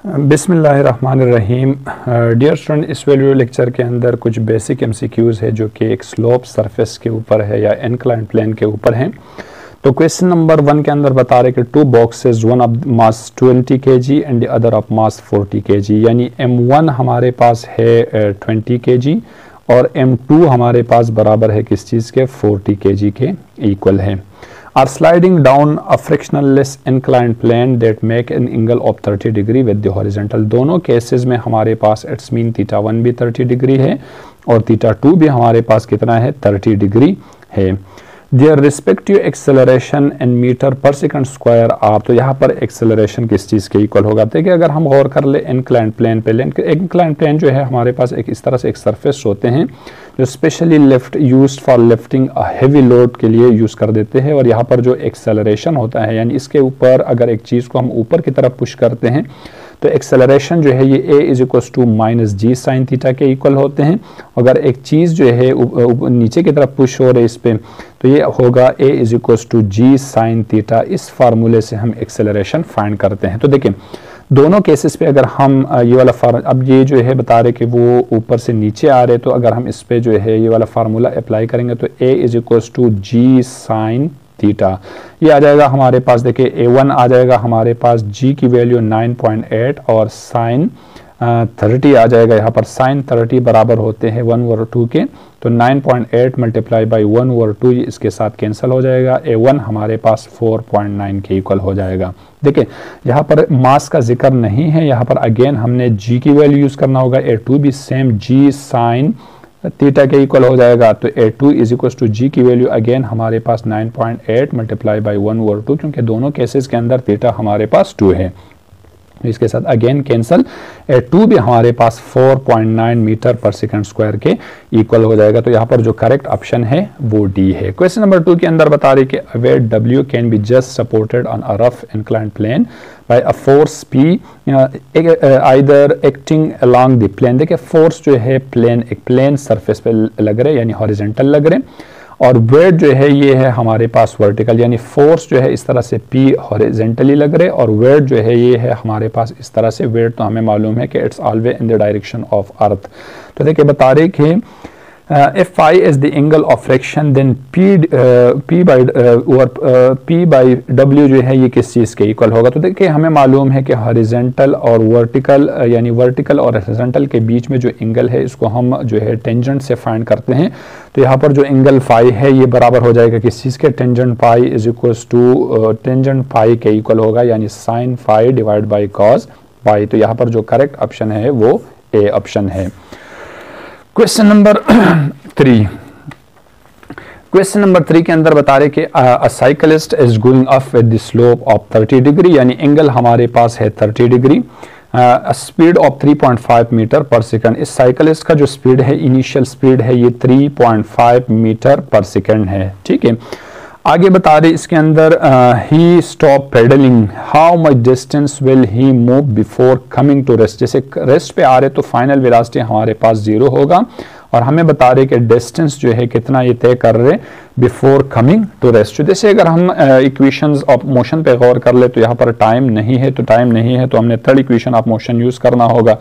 बिस्मिल्लाहिर्रहमानिर्रहीम। Dear student, इस video lecture के अंदर कुछ बेसिक एमसीक्यूज़ है जो कि एक स्लोप सरफेस के ऊपर है या इनक्लाइंड प्लेन के ऊपर है। तो क्वेश्चन नंबर 1 के अंदर बता रहे कि two boxes, one of mass 20 kg and the other of mass 40 kg, यानी M1 हमारे पास है 20 kg और M2 हमारे पास बराबर है किस चीज़ के, 40 kg के इक्वल है। are sliding down a frictionless inclined plane that make an angle of 30 degree with the horizontal। दोनों केसेस में हमारे पास इट्स मीन θ1 भी 30 डिग्री है और θ2 भी हमारे पास कितना है, 30 डिग्री है। Their respective acceleration and metre per second square आप, तो यहाँ पर एक्सेलरेशन किस चीज़ के इक्वल होगा। देखिए अगर हम गौर कर ले इंक्लाइंड प्लेन पे, इंक्लाइंड प्लेन जो है हमारे पास एक इस तरह से एक सरफेस होते हैं जो specially used for lifting a heavy load के लिए यूज़ कर देते हैं। और यहाँ पर जो एक्सेलरेशन होता है, यानी इसके ऊपर अगर एक चीज़ को हम ऊपर की तरफ पुश करते हैं तो एक्सेलरेशन जो है ये a is equals to minus g sine theta के इक्वल होते हैं। अगर एक चीज़ जो है नीचे की तरफ पुश हो रही है इस पे, तो ये होगा a is equals to g sine theta. इस फार्मूले से हम एक्सेलरेशन फाइंड करते हैं। तो देखिए दोनों केसेस पे अगर हम ये वाला अब ये जो है बता रहे कि वो ऊपर से नीचे आ रहे, तो अगर हम इस पे जो है ये वाला फार्मूला अप्लाई करेंगे तो a is equals to g sine theta ये आ जाएगा हमारे पास। देखिए a1 आ जाएगा हमारे पास, g की वैल्यू 9.8 और साइन 30 आ जाएगा। यहाँ पर साइन 30 बराबर होते हैं 1/2 के, तो 9.8 मल्टीप्लाई बाई 1/2 इसके साथ कैंसिल हो जाएगा। a1 हमारे पास 4.9 के इक्वल हो जाएगा। देखिए यहाँ पर मास का जिक्र नहीं है, यहाँ पर अगेन हमने g की वैल्यू यूज़ करना होगा। a2 भी सेम g साइन थीटा के इक्वल हो जाएगा। तो a2 is equal to g की वैल्यू अगेन हमारे पास 9.8 मल्टीप्लाई बाई 1/2, क्योंकि दोनों केसेस के अंदर थीटा हमारे पास 2 है, इसके साथ अगेन कैंसल। a2 भी हमारे पास 4.9 मीटर पर सेकंड स्क्वायर के इक्वल हो जाएगा। तो यहाँ पर जो करेक्ट ऑप्शन है वो डी है। क्वेश्चन नंबर 2 के अंदर बता रही कि a weight W can be just supported on a rough inclined plane by a force P either acting along the plane। देखिए फोर्स जो है प्लेन, एक प्लेन सरफेस पे लग रहे यानी हॉरिजॉन्टल लग रहे, और वेट जो है ये है हमारे पास वर्टिकल, यानी फोर्स जो है इस तरह से P हॉरिजॉन्टली लग रहे और वेट जो है ये है हमारे पास इस तरह से। वेट तो हमें मालूम है कि it's always in the direction of earth. तो देखिए बता रहे कि if phi is the angle of friction then P by W जो है ये किस चीज़ के इक्वल होगा। तो देखिए हमें मालूम है कि हॉरिजॉन्टल और वर्टिकल, यानी वर्टिकल और हॉरिजॉन्टल के बीच में जो एंगल है इसको हम जो है टेंजेंट से फाइंड करते हैं। तो यहाँ पर जो एंगल फाई है ये बराबर हो जाएगा किस चीज़ के, tangent pi is equals to tangent pi के इक्वल होगा, यानी sine phi divide by cos pi. तो यहाँ पर जो करेक्ट ऑप्शन है वो ए ऑप्शन है। क्वेश्चन नंबर 3, क्वेश्चन नंबर 3 के अंदर बता रहे कि a cyclist is going up with the slope of 30 degree, यानी एंगल हमारे पास है 30 degree, speed of 3.5 metre per second. इस साइकिलिस्ट का जो स्पीड है, इनिशियल स्पीड है ये 3.5 मीटर पर सेकंड है। ठीक है, आगे बता रहे इसके अंदर ही stop pedalling, how much distance will he move before coming to rest. जैसे रेस्ट पे आ रहे तो फाइनल वेलोसिटी हमारे पास 0 होगा, और हमें बता रहे कि डिस्टेंस जो है कितना ये तय कर रहे बिफोर कमिंग टू रेस्ट। जैसे अगर हम इक्वेशंस ऑफ मोशन पे गौर कर ले तो यहाँ पर टाइम नहीं है, तो हमने third equation of motion use करना होगा।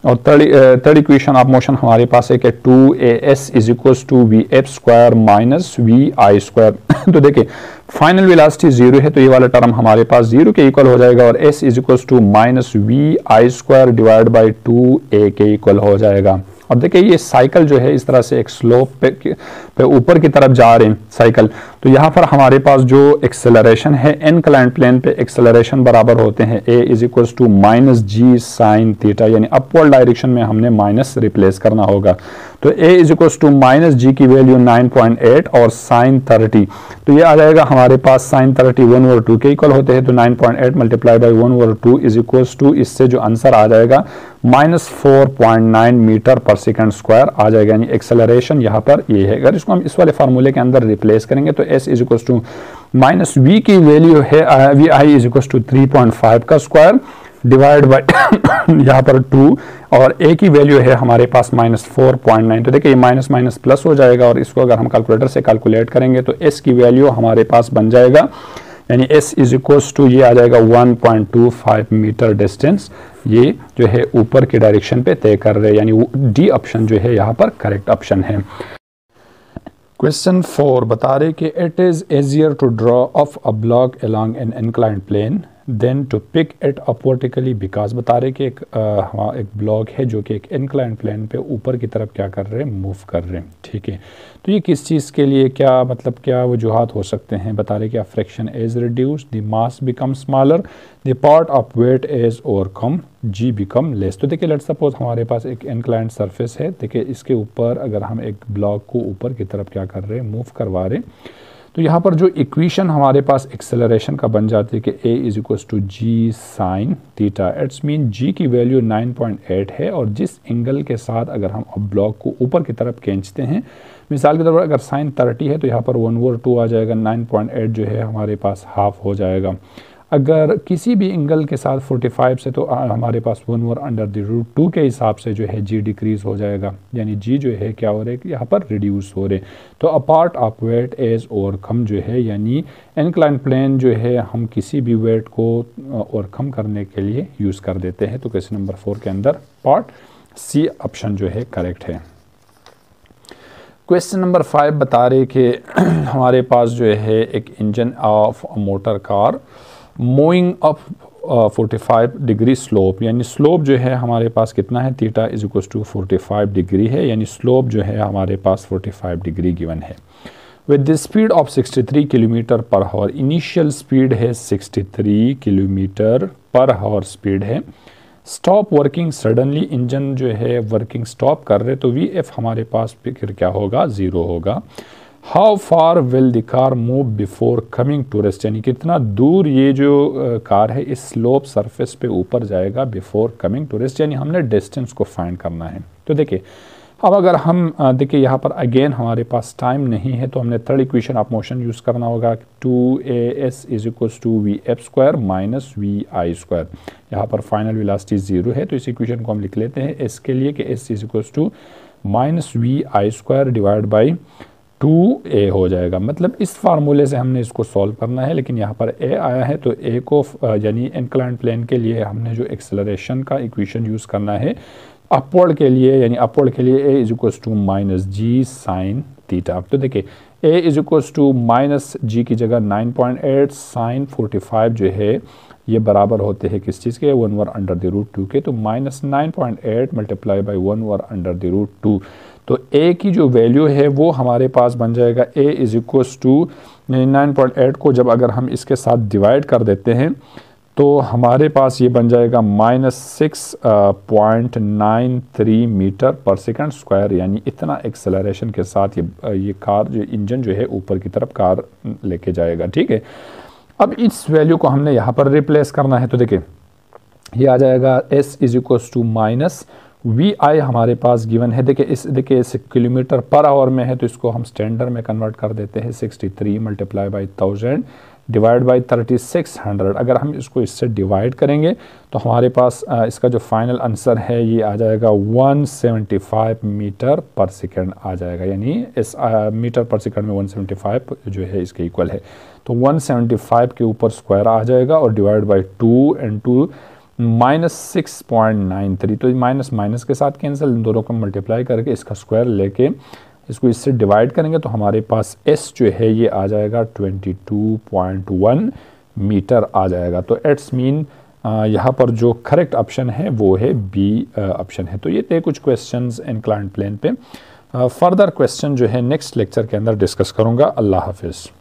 और थर्ड इक्वेशन ऑफ मोशन हमारे पास है कि 2as is equals to vf square minus vi square. तो देखिए फाइनल वेलोसिटी 0 है तो ये वाला टर्म हमारे पास 0 के इक्वल हो जाएगा, और s is equals to minus vi square divide by 2a के इक्वल हो जाएगा। और देखिए ये साइकिल जो है इस तरह से एक स्लोप पे ऊपर की तरफ जा रहे हैं साइकिल, तो यहाँ पर हमारे पास जो एक्सेलरेशन है इनक्लाइंड प्लेन पे एक्सेलरेशन बराबर होते हैं a is equals to minus g sine theta, यानी अपवर्ड डायरेक्शन में हमने माइनस रिप्लेस करना होगा। तो a is equals to minus g की वैल्यू 9.8 और साइन 30, तो ये आ जाएगा हमारे पास साइन 30 1/2 के इक्वल होते हैं। तो 9.8 multiply by 1/2 is equals to, इससे जो आंसर आ जाएगा minus 4.9 metre per second square आ जाएगा, यानी एक्सेलरेशन यहाँ पर ये है। अगर इसको हम इस वाले फार्मूले के अंदर रिप्लेस करेंगे तो s is equals to minus v की वैल्यू है vi इज इक्वल्स टू 3.5 का स्क्वायर डिवाइड बाई यहाँ पर 2, और a की वैल्यू है हमारे पास माइनस 4.9। तो देखिए ये माइनस माइनस प्लस हो जाएगा, और इसको अगर हम कैलकुलेटर से कैलकुलेट करेंगे तो s की वैल्यू हमारे पास बन जाएगा यानी s इज इक्वल्स टू ये आ जाएगा 1.25 मीटर डिस्टेंस, ये जो है ऊपर की डायरेक्शन पे तय कर रहे हैं, यानी डी ऑप्शन जो है यहाँ पर करेक्ट ऑप्शन है। क्वेश्चन 4 बता रहे कि it is easier to draw off a block along an inclined plane than to pick it up vertically, because बता रहे कि एक ब्लॉक है जो कि एक इंक्लाइन प्लेन पे ऊपर की तरफ क्या कर रहे हैं, मूव कर रहे हैं। ठीक है, तो ये किस चीज़ के लिए क्या मतलब क्या वजूहात हो सकते हैं। बता रहे कि friction is reduce, the mass become smaller, the part of weight is overcome, g become less. तो देखिए लेट्स सपोज हमारे पास एक इंक्लाइंड सरफेस है, देखिए इसके ऊपर अगर हम एक ब्लॉक को ऊपर की तरफ क्या कर रहे हैं, मूव करवा रहे हैं, तो यहाँ पर जो इक्वेशन हमारे पास एक्सेलरेशन का बन जाती है कि a is equals to g sine theta, it's mean g की वैल्यू 9.8 है और जिस एंगल के साथ अगर हम अब ब्लॉक को ऊपर की तरफ खींचते हैं, मिसाल के तौर पर अगर साइन 30 है तो यहाँ पर 1/2 आ जाएगा, 9.8 जो है हमारे पास हाफ हो जाएगा। अगर किसी भी एंगल के साथ 45 से तो हमारे पास 1/√2 के हिसाब से जो है जी डिक्रीज हो जाएगा, यानी जी जो है क्या हो रहा है यहाँ पर रिड्यूस हो रहे। तो a part of weight is overcome जो है, यानी इंक्लाइन प्लेन जो है हम किसी भी वेट को ओवरकम करने के लिए यूज़ कर देते हैं। तो क्वेश्चन नंबर 4 के अंदर पार्ट सी ऑप्शन जो है करेक्ट है। क्वेश्चन नंबर 5 बता रहे कि हमारे पास जो है एक engine of motor car moving up 45 degree slope, यानी स्लोप जो है हमारे पास कितना है, theta is equal to 45 degree है, यानी स्लोप जो है हमारे पास 45 डिग्री गिवन है। With the speed of 63 kilometre per hour, initial speed है 63 किलोमीटर पर आवर स्पीड है। स्टॉप वर्किंग सडनली, इंजन जो है वर्किंग स्टॉप कर रहे, तो वी एफ हमारे पास फिर क्या होगा, 0 होगा। How far will the car move before coming to rest, यानी कितना दूर ये जो कार है इस स्लोप सरफेस पे ऊपर जाएगा बिफोर कमिंग टू रेस्ट, यानी हमने डिस्टेंस को फाइंड करना है। तो देखिए अब अगर हम देखिए यहाँ पर अगेन हमारे पास टाइम नहीं है, तो हमने third equation of motion use करना होगा, 2as is equals to v f square minus v i square. यहाँ पर फाइनल वेलोसिटी 0 है, तो इस इक्वेशन को हम लिख लेते हैं एस के लिए कि s is equals to minus v i square divide by 2a हो जाएगा। मतलब इस फार्मूले से हमने इसको सॉल्व करना है, लेकिन यहाँ पर a आया है तो a को यानी इंक्लाइंड प्लेन के लिए हमने जो एक्सेलरेशन का इक्वेशन यूज़ करना है अपवर्ड के लिए, यानी अपवर्ड के लिए a is equals to minus g sine theta. तो देखिए a is equals to minus g की जगह 9.8 साइन 45 जो है ये बराबर होते हैं किस चीज़ के, 1/√2 के। तो माइनस 9.8 मल्टीप्लाई बाई 1/√2, तो a की जो वैल्यू है वो हमारे पास बन जाएगा a इज इक्वल्स टू 9.8 को जब अगर हम इसके साथ डिवाइड कर देते हैं तो हमारे पास ये बन जाएगा -6.93 मीटर पर सेकंड स्क्वायर, यानी इतना एक्सेलरेशन के साथ ये कार जो इंजन जो है ऊपर की तरफ कार लेके जाएगा। ठीक है, अब इस वैल्यू को हमने यहाँ पर रिप्लेस करना है, तो देखिए ये आ जाएगा s is equals to minus v i हमारे पास गिवन है। देखिए इस किलोमीटर पर आवर में है, तो इसको हम स्टैंडर्ड में कन्वर्ट कर देते हैं, 63 मल्टीप्लाई बाई 1000 डिवाइड बाई 3600। अगर हम इसको इससे डिवाइड करेंगे तो हमारे पास इसका जो फाइनल आंसर है ये आ जाएगा 175 मीटर पर सेकंड आ जाएगा, यानी इस मीटर पर सेकंड में 175 जो है इसके इक्वल है। तो 175 के ऊपर स्क्वायर आ जाएगा और डिवाइड बाई 2 इंटू -6.93, तो माइनस माइनस के साथ कैंसिल, इन दोनों को मल्टीप्लाई करके इसका स्क्वायर लेके इसको इससे डिवाइड करेंगे तो हमारे पास s जो है ये आ जाएगा 22.1 मीटर आ जाएगा। तो इट्स मीन यहाँ पर जो करेक्ट ऑप्शन है वो है बी ऑप्शन है। तो ये थे कुछ क्वेश्चंस इंक्लाइंड प्लेन पे। फर्दर क्वेश्चन जो है नेक्स्ट लेक्चर के अंदर डिस्कस करूँगा। अल्लाह हाफिज़।